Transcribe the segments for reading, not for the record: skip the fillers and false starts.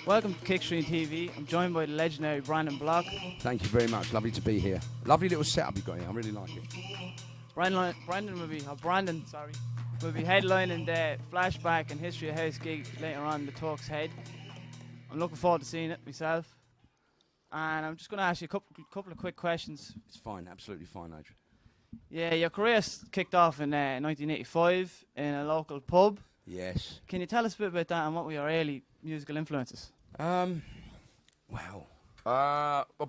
Welcome to KickStreamTV. I'm joined by the legendary Brandon Block. Thank you very much. Lovely to be here. Lovely little setup you've got here. I really like it. Brandon will be headlining the Flashback and History of House gig later on in the Talks Head. I'm looking forward to seeing it myself. And I'm just going to ask you a couple of quick questions. It's fine. Absolutely fine, Adrian. Yeah, your career kicked off in 1985 in a local pub. Yes. Can you tell us a bit about that and what were your early musical influences? Well,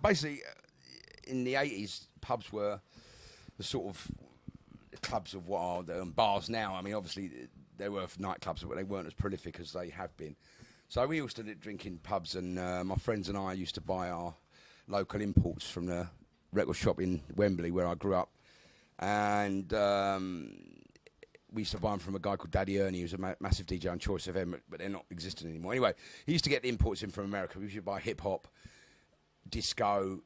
basically, in the 80s, pubs were the sort of clubs of what are the bars now. I mean, obviously, they were nightclubs, but they weren't as prolific as they have been. So we used to drink in pubs, and my friends and I used to buy our local imports from the record shop in Wembley, where I grew up. And we used to buy them from a guy called Daddy Ernie, who's a massive DJ on Choice FM, but they're not existing anymore. Anyway, he used to get the imports in from America. We used to buy hip-hop, disco,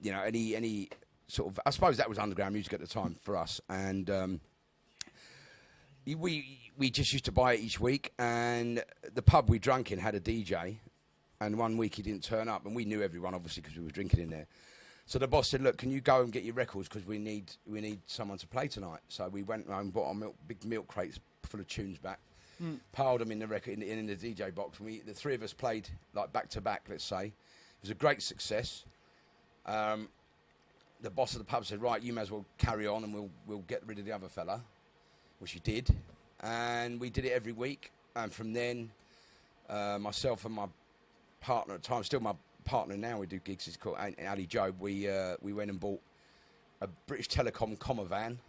any sort of... I suppose that was underground music at the time for us. And we just used to buy it each week. And the pub we drank in had a DJ. And one week he didn't turn up. And we knew everyone, obviously, because we were drinking in there. So the boss said, look, can you go and get your records because we need someone to play tonight. So we went and bought our big milk crates full of tunes back, piled them in the record in the DJ box. And the three of us played like back to back, let's say. It was a great success. The boss of the pub said, right, you may as well carry on and we'll get rid of the other fella, which he did. And we did it every week. And from then, myself and my partner at the time, still my partner now, we do gigs, he's called Ali Job. We went and bought a British Telecom comma van.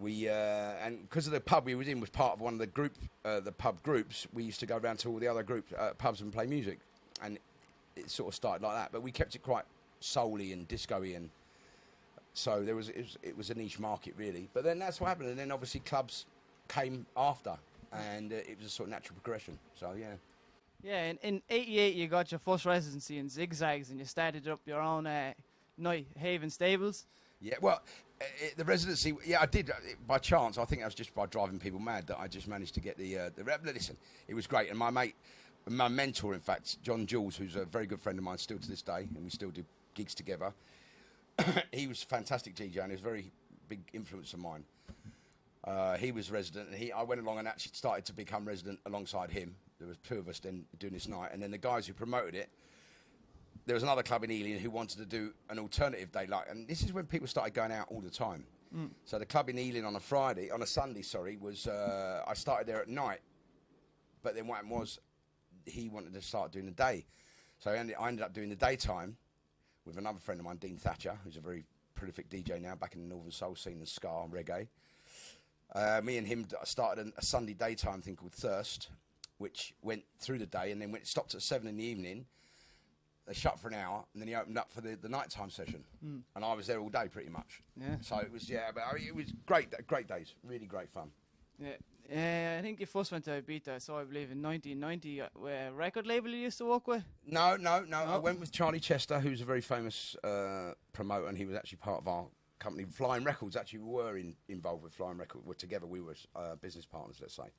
And because of the pub we was in was part of one of the pub groups, we used to go around to all the other pubs and play music, and it sort of started like that. But we kept it quite soul-y and disco-y, and so it was a niche market really. But then that's what happened, and then obviously clubs came after, and it was a sort of natural progression. So yeah. Yeah, in '88 you got your first residency in Zigzags and you started up your own Night Haven Stables. Yeah, well, the residency, yeah, I did by chance. I think that was just by driving people mad that I just managed to get the rep. Listen, it was great, and my mentor, in fact, John Jules, who's a very good friend of mine still to this day, and we still do gigs together. He was a fantastic DJ, and he was a very big influence of mine. He was resident, and I went along and actually started to become resident alongside him. There was two of us then doing this night, and then the guys who promoted it, there was another club in Ealing who wanted to do an alternative day, and this is when people started going out all the time. So the club in Ealing on a Sunday, was I started there at night, but then what happened was he wanted to start doing the day, so I ended up doing the daytime with another friend of mine, Dean Thatcher, who's a very prolific DJ now back in the Northern Soul scene and ska and reggae. Me and him started a Sunday daytime thing called Thirst, which went through the day and then stopped at 7 in the evening. They shut for an hour, and then he opened up for the nighttime session. And I was there all day pretty much. Yeah. So it was, it was great days, really great fun. Yeah. I think you first went to Ibiza, so I believe in 1990, record label you used to work with? No. I went with Charlie Chester, who's a very famous promoter, and he was actually part of our company. Flying Records, actually, we were involved with Flying Records. Together we were business partners, let's say.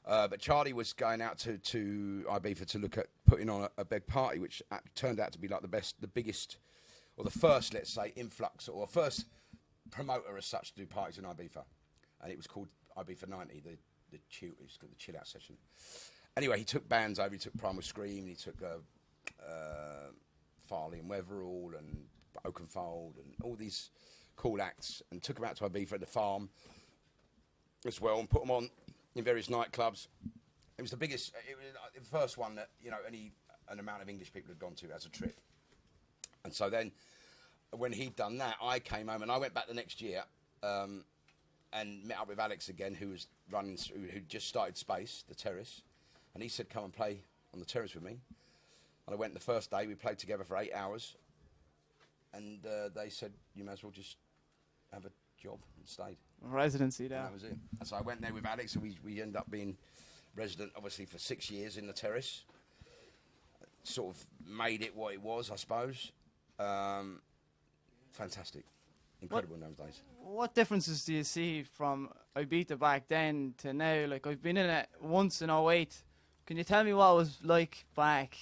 But Charlie was going out to Ibiza to look at putting on a big party, which turned out to be like the biggest, or the first, let's say, influx, or first promoter as such to do parties in Ibiza. And it was called Ibiza 90, the chill out session. Anyway, he took bands over, he took Primal Scream, he took Farley and Weatherall and Oakenfold and all these cool acts, and took them out to Ibiza at the farm as well, and put them on in various nightclubs. It was the biggest, it was the first one that, an amount of English people had gone to as a trip. And so then, when he'd done that, I came home, and I went back the next year, and met up with Alex again, who just started Space, the Terrace. And he said, come and play on the Terrace with me. And I went the first day, we played together for 8 hours. And they said, you may as well just have a job, and stayed. Residency there. And that was it. And so I went there with Alex, and we ended up being resident, obviously, for 6 years in the Terrace. Sort of made it what it was, I suppose. Fantastic. Incredible in those days. What differences do you see from Ibiza back then to now? Like, I've been in it once in '08. Can you tell me what it was like back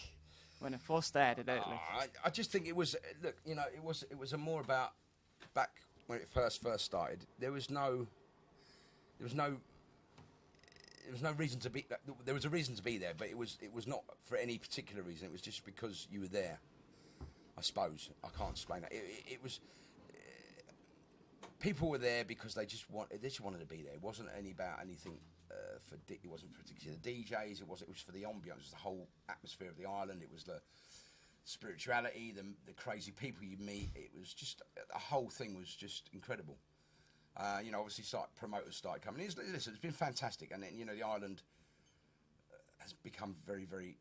when it first started out? Like? I just think it was. Look, you know, it was a more about back when it first started. There was no reason to be. There was a reason to be there, but it was not for any particular reason. It was just because you were there. I suppose I can't explain that. It was. People were there because they just wanted to be there. It wasn't about anything. It wasn't particularly the DJs. It was for the ambience. It was the whole atmosphere of the island. It was the spirituality, the crazy people you meet. It was just the whole thing was just incredible. You know, obviously, promoters started coming. Listen, it's been fantastic, and then you know the island has become very, very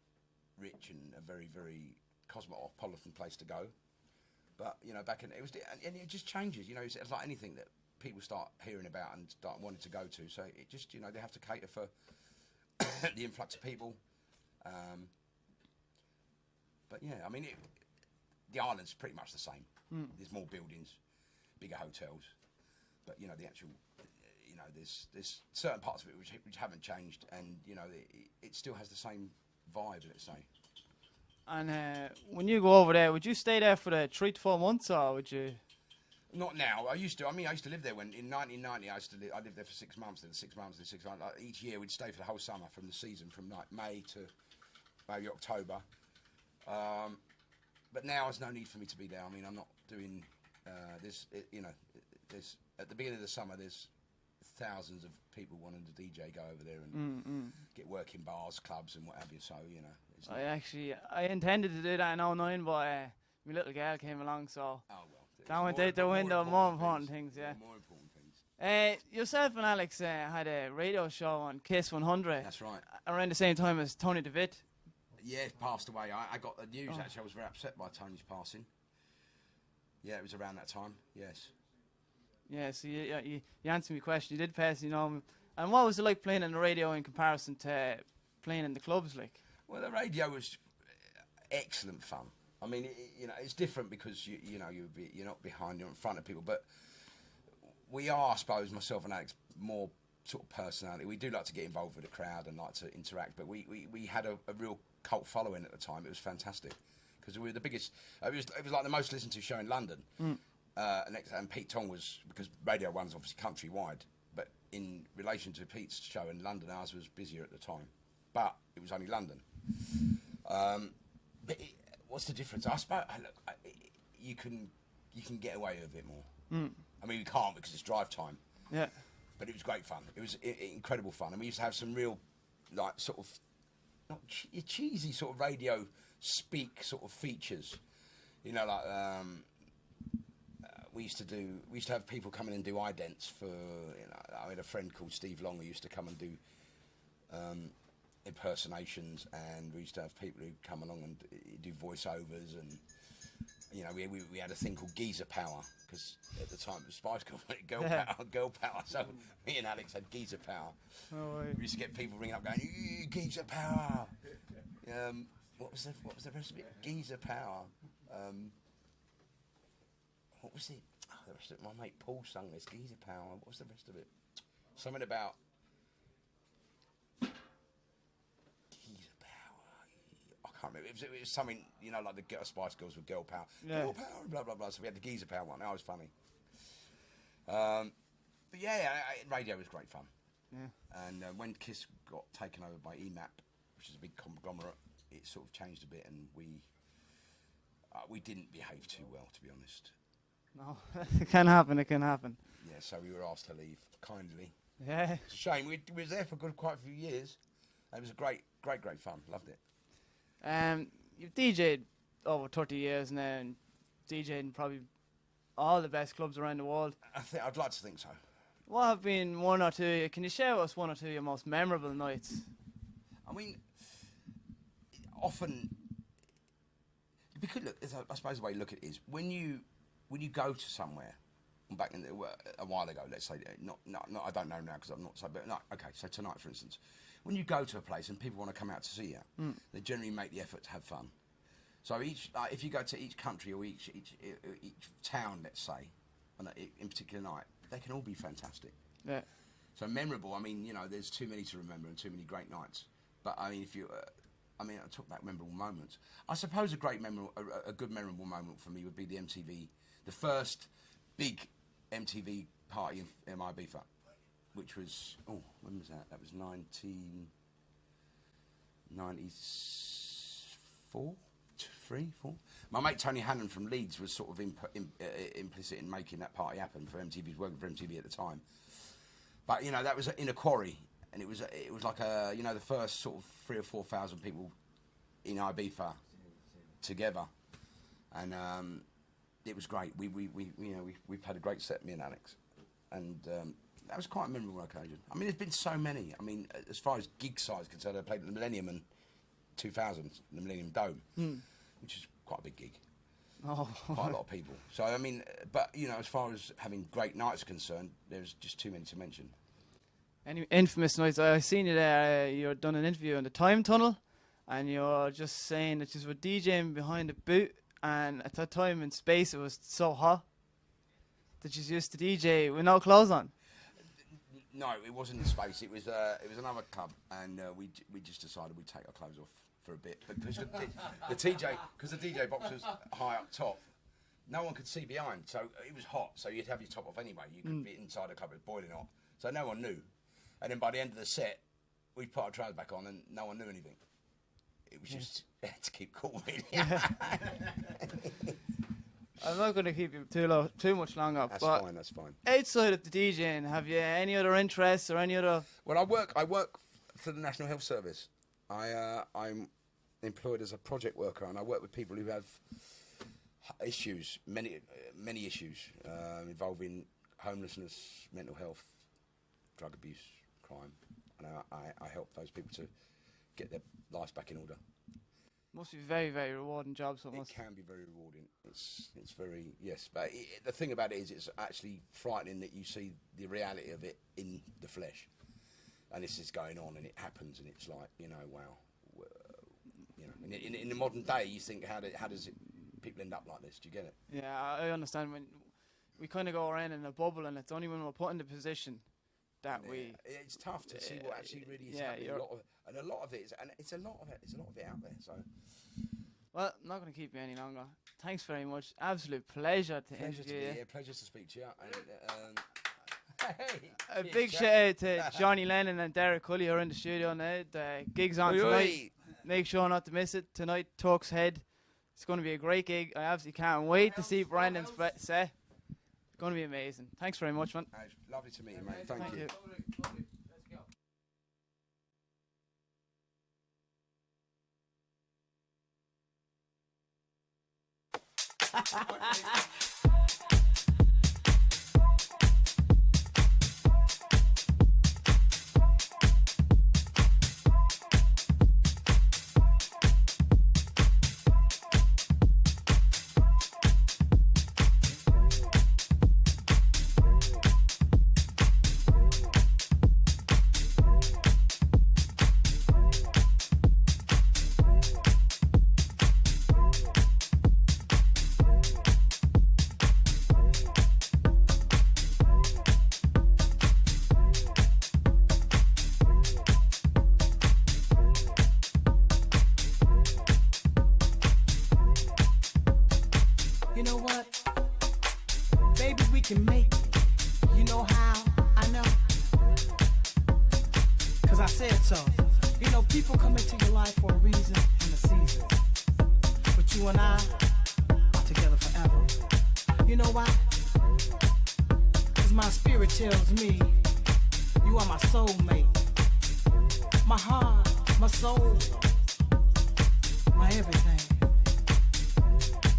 rich and a very, very cosmopolitan place to go. But you know, back in and it just changes. You know, it's like anything that people start hearing about and start wanting to go to. So it just, you know, they have to cater for the influx of people. But yeah, I mean, the island's pretty much the same. There's more buildings, bigger hotels, but you know, the actual, you know, there's certain parts of it which haven't changed, and you know, it still has the same vibe, let's say. And when you go over there, would you stay there for the 3 to 4 months, or would you? Not now. I used to. I mean, I used to live there in 1990. I lived there for 6 months. Then 6 months. Then 6 months. Like, each year we'd stay for the whole summer, from the season, from like May to maybe October. But now there's no need for me to be there. I mean, I'm not doing this. You know, there's at the beginning of the summer there's thousands of people wanting to DJ go over there and get work in bars, clubs, and what have you. So you know. I intended to do that in '09, but my little girl came along, so that went out the window. More important things, yeah. More important things. Yourself and Alex had a radio show on Kiss 100. That's right. Around the same time as Tony DeVitt. Yeah, passed away. I got the news, actually. I was very upset by Tony's passing. Yeah, it was around that time, yes. Yeah, so you answered my question. You did pass, you know. And what was it like playing on the radio in comparison to playing in the clubs, like? Well, the radio was excellent fun. I mean, you know, it's different because you're not behind, you're in front of people. But we are, I suppose, myself and Alex, more sort of personality. We do like to get involved with the crowd and like to interact. But we had a real cult following at the time. It was fantastic because we were the biggest. It was like the most listened to show in London. And Pete Tong was, because Radio 1's obviously countrywide. But in relation to Pete's show in London, ours was busier at the time. But it was only London. But what's the difference? I suppose you can get away with a bit more. I mean, we can't because it's drive time. Yeah. But it was great fun. It was incredible fun, and we used to have some real, like, sort of not cheesy sort of radio speak sort of features. You know, like we used to have people come in and do idents for. You know, I had a friend called Steve Long who used to come and do. Impersonations, and we used to have people who come along and do voiceovers, and you know, we had a thing called Geezer Power, because at the time the Spice Girls wanted girl power, so me and Alex had Geezer Power. We used to get people ringing up going, Geezer Power. What was the rest of it? Geezer Power. What was it? Oh, the rest of it. My mate Paul sung this Geezer Power. What was the rest of it? Something about. I can't remember. It was something, you know, like the Spice Girls with girl power. Yeah. Girl power, blah, blah, blah. So we had the Geezer Power one. That was funny. But yeah, radio was great fun. Yeah. And when Kiss got taken over by EMAP, which is a big conglomerate, it sort of changed a bit, and we didn't behave too well, to be honest. No, it can happen. It can happen. Yeah, so we were asked to leave kindly. Yeah. It's a shame. We was there for quite a few years. It was a great fun. Loved it. You've DJ'd over 30 years now, and DJ'd in probably all the best clubs around the world. I'd like to think so. What have been one or two? Can you share with us one or two of your most memorable nights? I mean, often, because look, I suppose the way you look at it is when you go to somewhere. Back in a while ago, let's say, not I don't know now because I'm not so. But no, okay, so tonight, for instance. When you go to a place and people want to come out to see you, they generally make the effort to have fun. So if you go to each country or each town, let's say, on in particular night, they can all be fantastic. Yeah. So memorable. I mean, you know, there's too many to remember and too many great nights. But I mean, if you, I talk about memorable moments. I suppose a good memorable moment for me would be the MTV, the first big MTV party in Ibiza, which was, when was that? That was 1994, 4. My mate Tony Hannon from Leeds was sort of implicit in making that party happen for MTV. He was working for MTV at the time. But, that was in a quarry, and it was like the first sort of 3,000 or 4,000 people in Ibiza together, and it was great. We've had a great set, me and Alex, and that was quite a memorable occasion. I mean, there's been so many. I mean, as far as gig size concerned, I played at the Millennium in 2000, the Millennium Dome, which is quite a big gig. Oh, quite a lot of people. So I mean, but as far as having great nights are concerned, there's just too many to mention. Any infamous nights? I seen you there. You done an interview in the Time Tunnel, and you're just saying that you were DJing behind a boot, and at that time in space it was so hot that you used to DJ with no clothes on. No, it wasn't in space. It was another club, and we just decided we'd take our clothes off for a bit because the DJ box was high up top. No one could see behind, so it was hot. So you'd have your top off anyway. You could be inside a club; it was boiling hot, so no one knew. And then by the end of the set, we put our trousers back on, and no one knew anything. It was just to keep cool. Really. I'm not going to keep you too much longer. That's fine. That's fine. Outside of the DJing, have you any other interests or any other? Well, I work for the National Health Service. I'm employed as a project worker, and I work with people who have issues, many issues involving homelessness, mental health, drug abuse, crime, and I help those people to get their lives back in order. Must be very, very rewarding jobs. It can be very rewarding. It's very, yes, but the thing about it is it's actually frightening that you see the reality of it in the flesh, and this is going on and it happens, and it's like, wow, in the modern day you think, how does people end up like this? Do you get it? Yeah, I understand. When we kind of go around in a bubble, and it's only when we're put in the position that it's tough to see what actually really is happening. A lot of it is a lot of it out there. So, well, I'm not going to keep you any longer. Thanks very much. Absolute pleasure to interview you. Yeah, pleasure to speak to you. And, a big shout out to Johnny Lennon and Derek Cully who are in the studio now. The gig's on tonight. Make sure not to miss it tonight. Turk's Head. It's going to be a great gig. I absolutely can't wait to see Brandon's set. It's going to be amazing. Thanks very much, man. Lovely to meet you, mate. Thank you. Let's go. can make it. You know how? I know. Cause I said so. You know, people come into your life for a reason and a season. But you and I are together forever. You know why? Cause my spirit tells me you are my soulmate. My heart, my soul, my everything.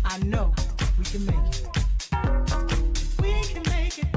I know we can make it. We can make it.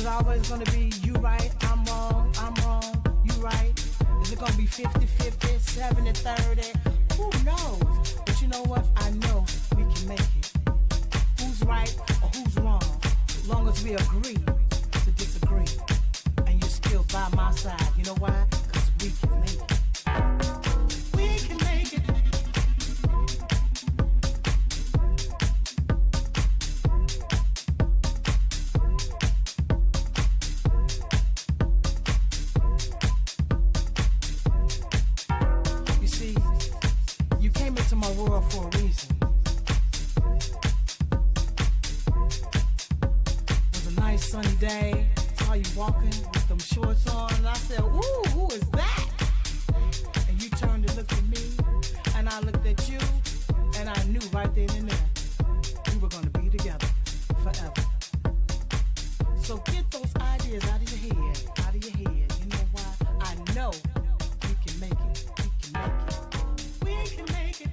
always gonna be you right, I'm wrong, you right? Is it gonna be 50-50, 70-30? Who knows? But you know what? I know we can make it. Who's right or who's wrong? As long as we agree to disagree. And you're still by my side. You know why? Because we can make it. We can make it. You see, you came into my world for a reason. It was a nice sunny day. Saw you walking with them shorts on, and I said, ooh, who is that? And you turned and looked at me, and I looked at you, and I knew right then and there we were gonna be together forever. So get those ideas out of your head, out of your head. You know why? I know we can make it. We can make it. We can make it.